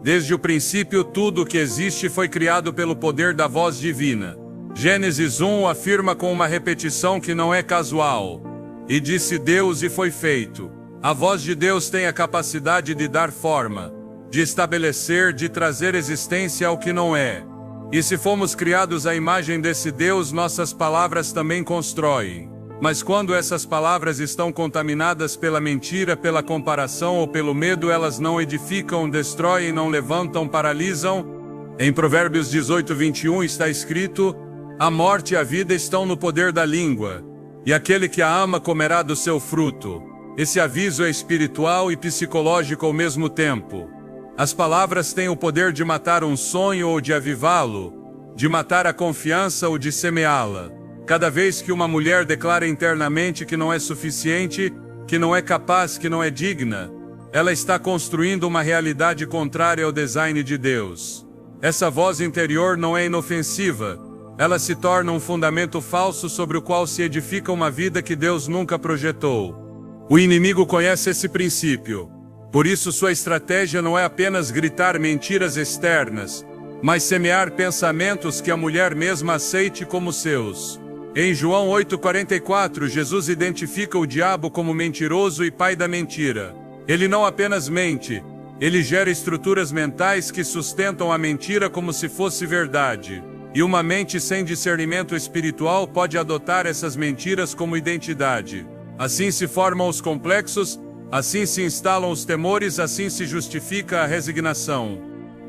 Desde o princípio, tudo o que existe foi criado pelo poder da voz divina. Gênesis 1 afirma com uma repetição que não é casual. E disse Deus e foi feito. A voz de Deus tem a capacidade de dar forma, de estabelecer, de trazer existência ao que não é. E se fomos criados à imagem desse Deus, nossas palavras também constroem. Mas quando essas palavras estão contaminadas pela mentira, pela comparação ou pelo medo, elas não edificam, destroem, não levantam, paralisam. Em Provérbios 18:21 está escrito: a morte e a vida estão no poder da língua, e aquele que a ama comerá do seu fruto. Esse aviso é espiritual e psicológico ao mesmo tempo. As palavras têm o poder de matar um sonho ou de avivá-lo, de matar a confiança ou de semeá-la. Cada vez que uma mulher declara internamente que não é suficiente, que não é capaz, que não é digna, ela está construindo uma realidade contrária ao design de Deus. Essa voz interior não é inofensiva, ela se torna um fundamento falso sobre o qual se edifica uma vida que Deus nunca projetou. O inimigo conhece esse princípio. Por isso sua estratégia não é apenas gritar mentiras externas, mas semear pensamentos que a mulher mesma aceite como seus. Em João 8,44, Jesus identifica o diabo como mentiroso e pai da mentira. Ele não apenas mente, ele gera estruturas mentais que sustentam a mentira como se fosse verdade. E uma mente sem discernimento espiritual pode adotar essas mentiras como identidade. Assim se formam os complexos, assim se instalam os temores, assim se justifica a resignação.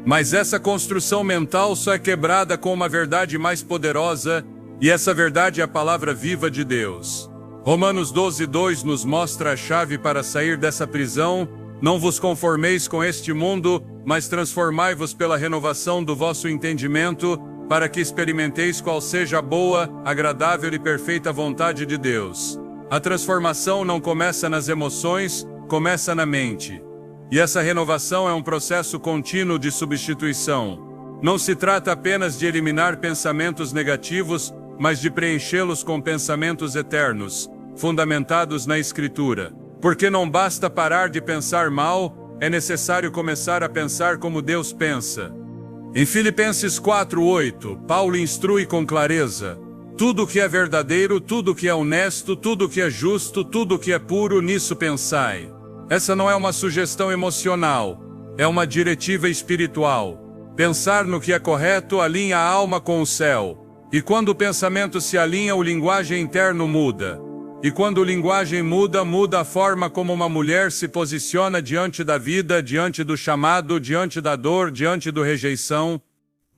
Mas essa construção mental só é quebrada com uma verdade mais poderosa, e essa verdade é a palavra viva de Deus. Romanos 12:2 nos mostra a chave para sair dessa prisão. Não vos conformeis com este mundo, mas transformai-vos pela renovação do vosso entendimento, para que experimenteis qual seja a boa, agradável e perfeita vontade de Deus. A transformação não começa nas emoções, começa na mente. E essa renovação é um processo contínuo de substituição. Não se trata apenas de eliminar pensamentos negativos, mas de preenchê-los com pensamentos eternos, fundamentados na Escritura. Porque não basta parar de pensar mal, é necessário começar a pensar como Deus pensa. Em Filipenses 4:8, Paulo instrui com clareza: tudo que é verdadeiro, tudo que é honesto, tudo que é justo, tudo que é puro, nisso pensai. Essa não é uma sugestão emocional, é uma diretiva espiritual. Pensar no que é correto alinha a alma com o céu. E quando o pensamento se alinha, o linguagem interno muda. E quando a linguagem muda, muda a forma como uma mulher se posiciona diante da vida, diante do chamado, diante da dor, diante da rejeição.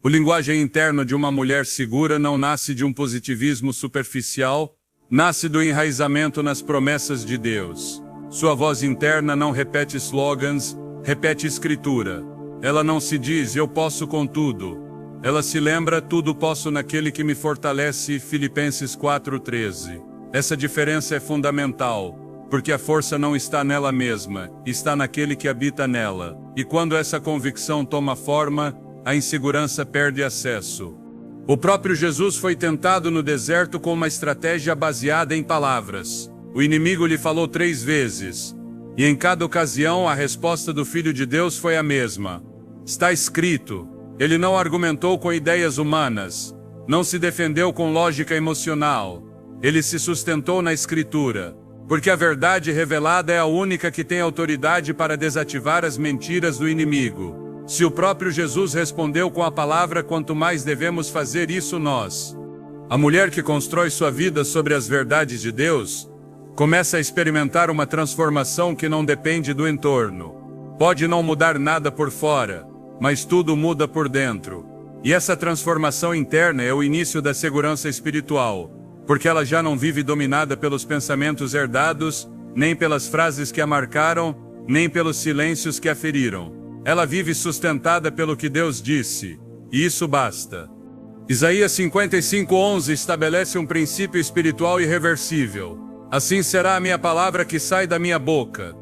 O linguagem interno de uma mulher segura não nasce de um positivismo superficial, nasce do enraizamento nas promessas de Deus. Sua voz interna não repete slogans, repete escritura. Ela não se diz, eu posso com tudo. Ela se lembra, tudo posso naquele que me fortalece, Filipenses 4:13. Essa diferença é fundamental, porque a força não está nela mesma, está naquele que habita nela. E quando essa convicção toma forma, a insegurança perde acesso. O próprio Jesus foi tentado no deserto com uma estratégia baseada em palavras. O inimigo lhe falou 3 vezes. E em cada ocasião a resposta do Filho de Deus foi a mesma. Está escrito. Ele não argumentou com ideias humanas. Não se defendeu com lógica emocional. Ele se sustentou na Escritura. Porque a verdade revelada é a única que tem autoridade para desativar as mentiras do inimigo. Se o próprio Jesus respondeu com a palavra, quanto mais devemos fazer isso nós. A mulher que constrói sua vida sobre as verdades de Deus, começa a experimentar uma transformação que não depende do entorno. Pode não mudar nada por fora, mas tudo muda por dentro. E essa transformação interna é o início da segurança espiritual, porque ela já não vive dominada pelos pensamentos herdados, nem pelas frases que a marcaram, nem pelos silêncios que a feriram. Ela vive sustentada pelo que Deus disse, e isso basta. Isaías 55:11 estabelece um princípio espiritual irreversível. Assim será a minha palavra que sai da minha boca.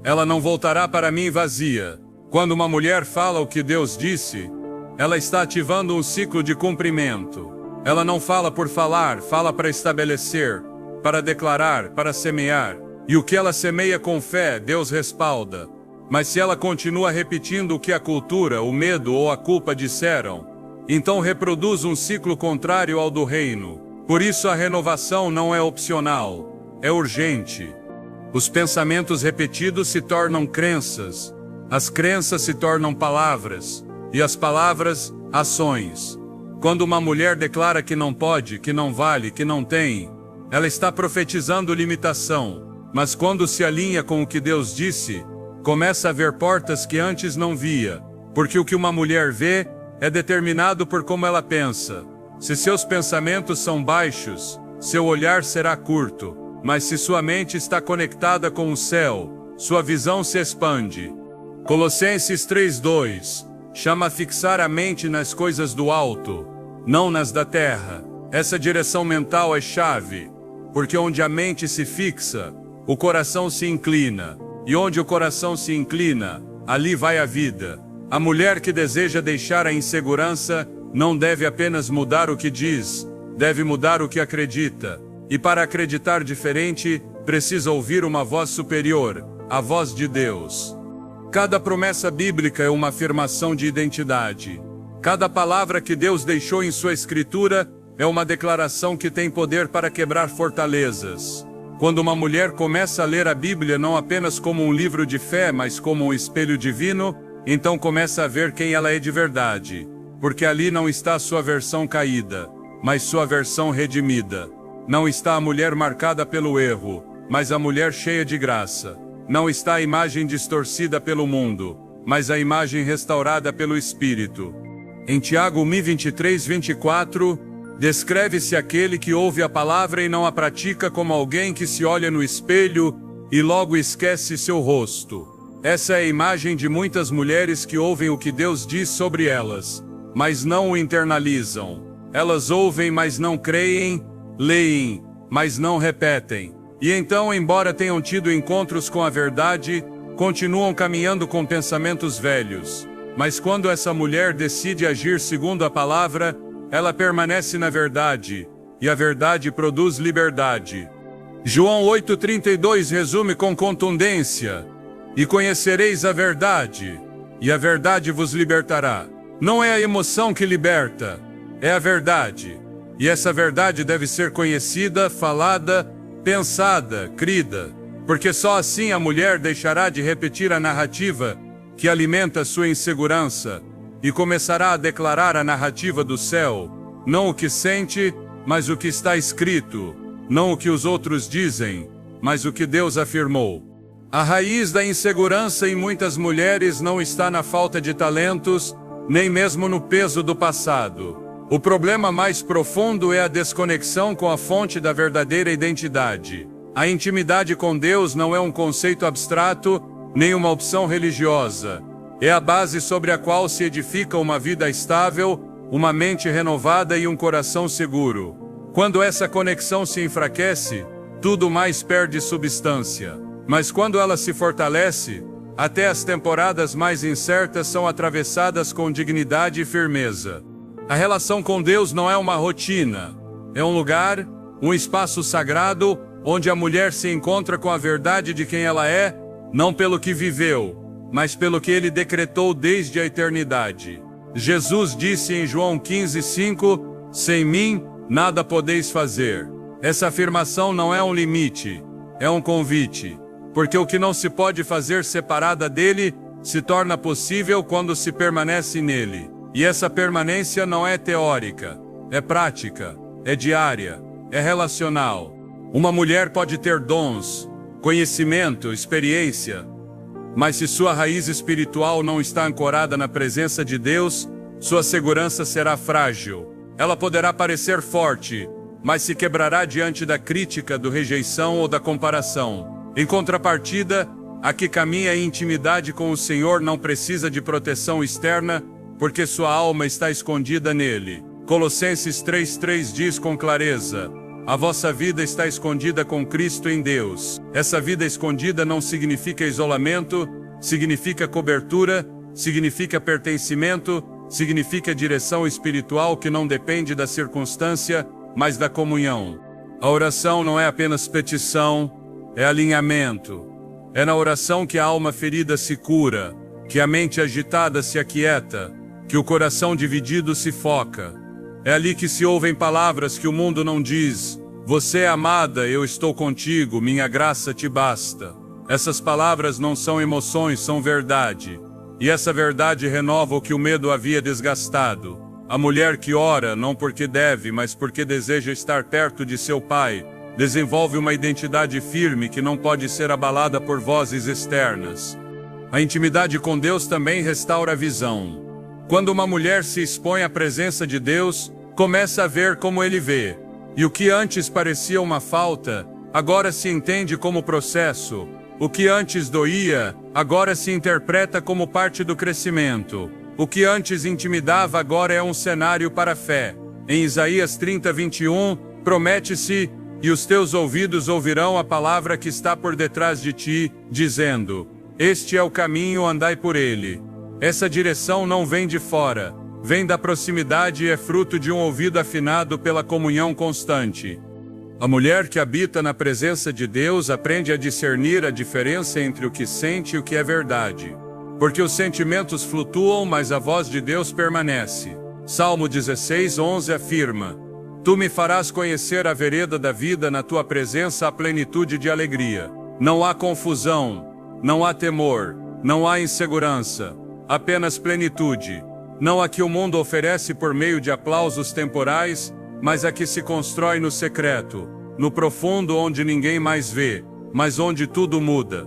Ela não voltará para mim vazia. Quando uma mulher fala o que Deus disse, ela está ativando um ciclo de cumprimento. Ela não fala por falar, fala para estabelecer, para declarar, para semear. E o que ela semeia com fé, Deus respalda. Mas se ela continua repetindo o que a cultura, o medo ou a culpa disseram, então reproduz um ciclo contrário ao do reino. Por isso a renovação não é opcional, é urgente. Os pensamentos repetidos se tornam crenças, as crenças se tornam palavras, e as palavras, ações. Quando uma mulher declara que não pode, que não vale, que não tem, ela está profetizando limitação. Mas quando se alinha com o que Deus disse, começa a ver portas que antes não via, porque o que uma mulher vê é determinado por como ela pensa. Se seus pensamentos são baixos, seu olhar será curto, mas se sua mente está conectada com o céu, sua visão se expande. Colossenses 3:2 chama a fixar a mente nas coisas do alto, não nas da terra. Essa direção mental é chave, porque onde a mente se fixa, o coração se inclina, e onde o coração se inclina, ali vai a vida. A mulher que deseja deixar a insegurança não deve apenas mudar o que diz, deve mudar o que acredita. E para acreditar diferente, precisa ouvir uma voz superior, a voz de Deus. Cada promessa bíblica é uma afirmação de identidade. Cada palavra que Deus deixou em sua escritura É uma declaração que tem poder para quebrar fortalezas. Quando uma mulher começa a ler a Bíblia não apenas como um livro de fé, mas como um espelho divino, então começa a ver quem ela é de verdade. Porque ali não está sua versão caída, mas sua versão redimida. Não está a mulher marcada pelo erro, mas a mulher cheia de graça. Não está a imagem distorcida pelo mundo, mas a imagem restaurada pelo Espírito. Em Tiago 1:23-24, descreve-se aquele que ouve a palavra e não a pratica como alguém que se olha no espelho e logo esquece seu rosto. Essa é a imagem de muitas mulheres que ouvem o que Deus diz sobre elas, mas não o internalizam. Elas ouvem, mas não creem, leem, mas não repetem. E então, embora tenham tido encontros com a verdade, continuam caminhando com pensamentos velhos. Mas quando essa mulher decide agir segundo a palavra, ela permanece na verdade, e a verdade produz liberdade. João 8,32 resume com contundência: e conhecereis a verdade, e a verdade vos libertará. Não é a emoção que liberta, é a verdade. E essa verdade deve ser conhecida, falada, pensada, crida, porque só assim a mulher deixará de repetir a narrativa que alimenta sua insegurança e começará a declarar a narrativa do céu, não o que sente, mas o que está escrito, não o que os outros dizem, mas o que Deus afirmou. A raiz da insegurança em muitas mulheres não está na falta de talentos, nem mesmo no peso do passado. O problema mais profundo é a desconexão com a fonte da verdadeira identidade. A intimidade com Deus não é um conceito abstrato, nem uma opção religiosa. É a base sobre a qual se edifica uma vida estável, uma mente renovada e um coração seguro. Quando essa conexão se enfraquece, tudo mais perde substância. Mas quando ela se fortalece, até as temporadas mais incertas são atravessadas com dignidade e firmeza. A relação com Deus não é uma rotina. É um lugar, um espaço sagrado, onde a mulher se encontra com a verdade de quem ela é, não pelo que viveu, mas pelo que Ele decretou desde a eternidade. Jesus disse em João 15:5, sem mim, nada podeis fazer. Essa afirmação não é um limite, é um convite. Porque o que não se pode fazer separada dele, se torna possível quando se permanece nele. E essa permanência não é teórica, é prática, é diária, é relacional. Uma mulher pode ter dons, conhecimento, experiência, mas se sua raiz espiritual não está ancorada na presença de Deus, sua segurança será frágil. Ela poderá parecer forte, mas se quebrará diante da crítica, da rejeição ou da comparação. Em contrapartida, a que caminha em intimidade com o Senhor não precisa de proteção externa, porque sua alma está escondida nele. Colossenses 3:3 diz com clareza: a vossa vida está escondida com Cristo em Deus. Essa vida escondida não significa isolamento, significa cobertura, significa pertencimento, significa direção espiritual que não depende da circunstância, mas da comunhão. A oração não é apenas petição, é alinhamento. É na oração que a alma ferida se cura, que a mente agitada se aquieta, que o coração dividido se foca. É ali que se ouvem palavras que o mundo não diz: você é amada, eu estou contigo, minha graça te basta. Essas palavras não são emoções, são verdade. E essa verdade renova o que o medo havia desgastado. A mulher que ora, não porque deve, mas porque deseja estar perto de seu pai, desenvolve uma identidade firme que não pode ser abalada por vozes externas. A intimidade com Deus também restaura a visão. Quando uma mulher se expõe à presença de Deus, começa a ver como Ele vê. E o que antes parecia uma falta, agora se entende como processo. O que antes doía, agora se interpreta como parte do crescimento. O que antes intimidava agora é um cenário para a fé. Em Isaías 30:21, promete-se: e os teus ouvidos ouvirão a palavra que está por detrás de ti, dizendo: este é o caminho, andai por ele. Essa direção não vem de fora, vem da proximidade e é fruto de um ouvido afinado pela comunhão constante. A mulher que habita na presença de Deus aprende a discernir a diferença entre o que sente e o que é verdade. Porque os sentimentos flutuam, mas a voz de Deus permanece. Salmo 16:11 afirma: Tu me farás conhecer a vereda da vida, na tua presença há plenitude de alegria. Não há confusão, não há temor, não há insegurança, apenas plenitude. Não a que o mundo oferece por meio de aplausos temporais, mas a que se constrói no secreto, no profundo onde ninguém mais vê, mas onde tudo muda.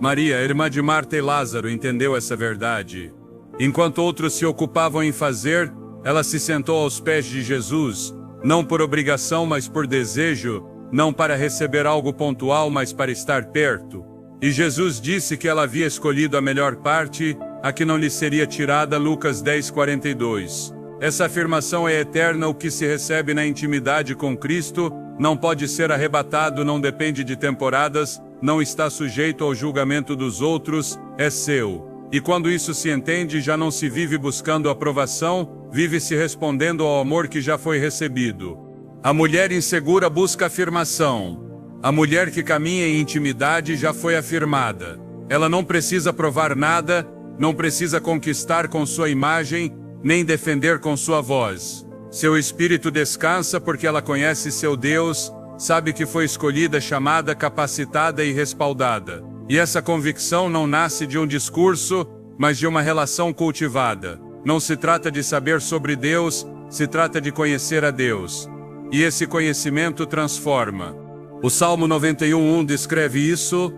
Maria, irmã de Marta e Lázaro, entendeu essa verdade. Enquanto outros se ocupavam em fazer, ela se sentou aos pés de Jesus, não por obrigação, mas por desejo, não para receber algo pontual, mas para estar perto. E Jesus disse que ela havia escolhido a melhor parte, a que não lhe seria tirada. Lucas 10:42. Essa afirmação é eterna. O que se recebe na intimidade com Cristo não pode ser arrebatado, não depende de temporadas, não está sujeito ao julgamento dos outros, é seu. E quando isso se entende, já não se vive buscando aprovação, vive-se respondendo ao amor que já foi recebido. A mulher insegura busca afirmação. A mulher que caminha em intimidade já foi afirmada. Ela não precisa provar nada, não precisa conquistar com sua imagem, nem defender com sua voz. Seu espírito descansa porque ela conhece seu Deus, sabe que foi escolhida, chamada, capacitada e respaldada. E essa convicção não nasce de um discurso, mas de uma relação cultivada. Não se trata de saber sobre Deus, se trata de conhecer a Deus. E esse conhecimento transforma. O Salmo 91:1 descreve isso: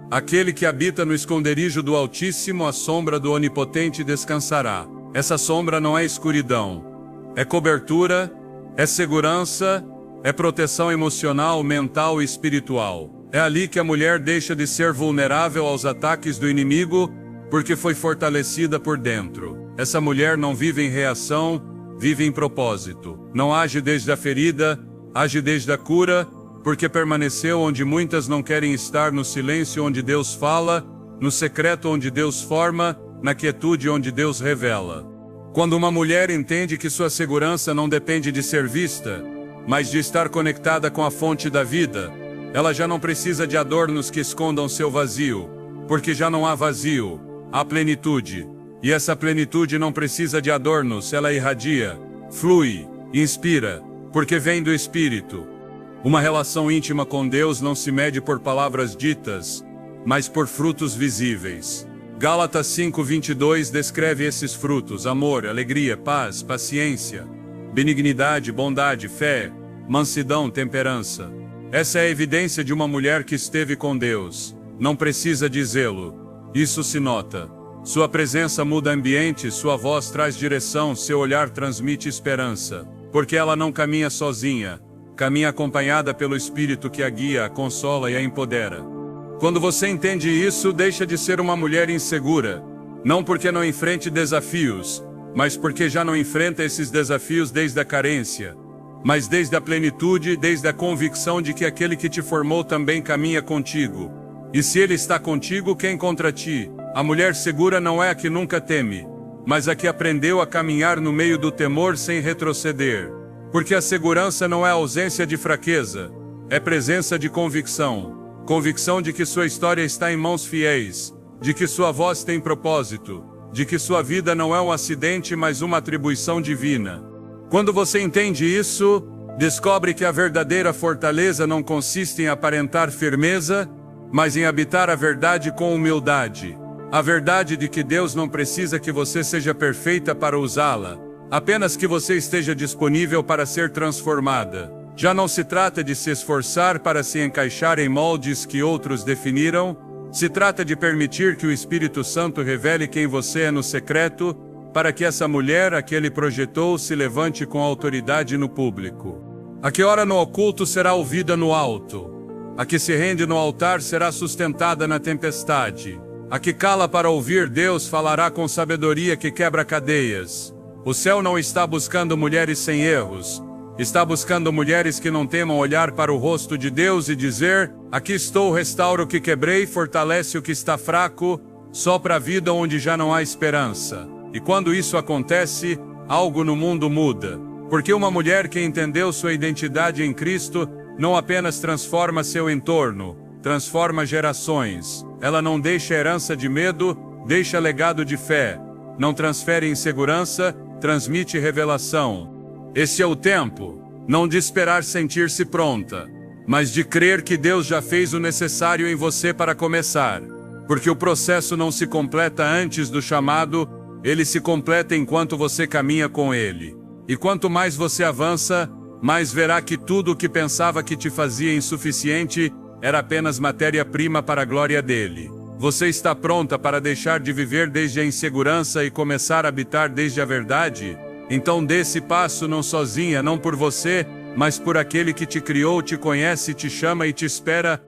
aquele que habita no esconderijo do Altíssimo, à sombra do Onipotente descansará. Essa sombra não é escuridão. É cobertura, é segurança, é proteção emocional, mental e espiritual. É ali que a mulher deixa de ser vulnerável aos ataques do inimigo, porque foi fortalecida por dentro. Essa mulher não vive em reação, vive em propósito. Não age desde a ferida, age desde a cura, porque permaneceu onde muitas não querem estar: no silêncio onde Deus fala, no secreto onde Deus forma, na quietude onde Deus revela. Quando uma mulher entende que sua segurança não depende de ser vista, mas de estar conectada com a fonte da vida, ela já não precisa de adornos que escondam seu vazio, porque já não há vazio, há plenitude. E essa plenitude não precisa de adornos, ela irradia, flui, inspira, porque vem do Espírito. Uma relação íntima com Deus não se mede por palavras ditas, mas por frutos visíveis. Gálatas 5:22 descreve esses frutos: amor, alegria, paz, paciência, benignidade, bondade, fé, mansidão, temperança. Essa é a evidência de uma mulher que esteve com Deus. Não precisa dizê-lo. Isso se nota. Sua presença muda ambiente, sua voz traz direção, seu olhar transmite esperança. Porque ela não caminha sozinha, caminha acompanhada pelo Espírito que a guia, a consola e a empodera. Quando você entende isso, deixa de ser uma mulher insegura. Não porque não enfrente desafios, mas porque já não enfrenta esses desafios desde a carência, mas desde a plenitude, desde a convicção de que aquele que te formou também caminha contigo. E se ele está contigo, quem contra ti? A mulher segura não é a que nunca teme, mas a que aprendeu a caminhar no meio do temor sem retroceder. Porque a segurança não é ausência de fraqueza, é presença de convicção. Convicção de que sua história está em mãos fiéis, de que sua voz tem propósito, de que sua vida não é um acidente, mas uma atribuição divina. Quando você entende isso, descobre que a verdadeira fortaleza não consiste em aparentar firmeza, mas em habitar a verdade com humildade. A verdade de que Deus não precisa que você seja perfeita para usá-la, apenas que você esteja disponível para ser transformada. Já não se trata de se esforçar para se encaixar em moldes que outros definiram, se trata de permitir que o Espírito Santo revele quem você é no secreto, para que essa mulher a que ele projetou se levante com autoridade no público. A que ora no oculto será ouvida no alto. A que se rende no altar será sustentada na tempestade. A que cala para ouvir Deus falará com sabedoria que quebra cadeias. O céu não está buscando mulheres sem erros. Está buscando mulheres que não temam olhar para o rosto de Deus e dizer: aqui estou, restaura o que quebrei, fortalece o que está fraco, sopra a vida onde já não há esperança. E quando isso acontece, algo no mundo muda. Porque uma mulher que entendeu sua identidade em Cristo não apenas transforma seu entorno, transforma gerações. Ela não deixa herança de medo, deixa legado de fé. Não transfere insegurança, transmite revelação. Esse é o tempo. Não de esperar sentir-se pronta, mas de crer que Deus já fez o necessário em você para começar. Porque o processo não se completa antes do chamado, ele se completa enquanto você caminha com ele. E quanto mais você avança, mais verá que tudo o que pensava que te fazia insuficiente era apenas matéria-prima para a glória dele. Você está pronta para deixar de viver desde a insegurança e começar a habitar desde a verdade? Então dê esse passo não sozinha, não por você, mas por aquele que te criou, te conhece, te chama e te espera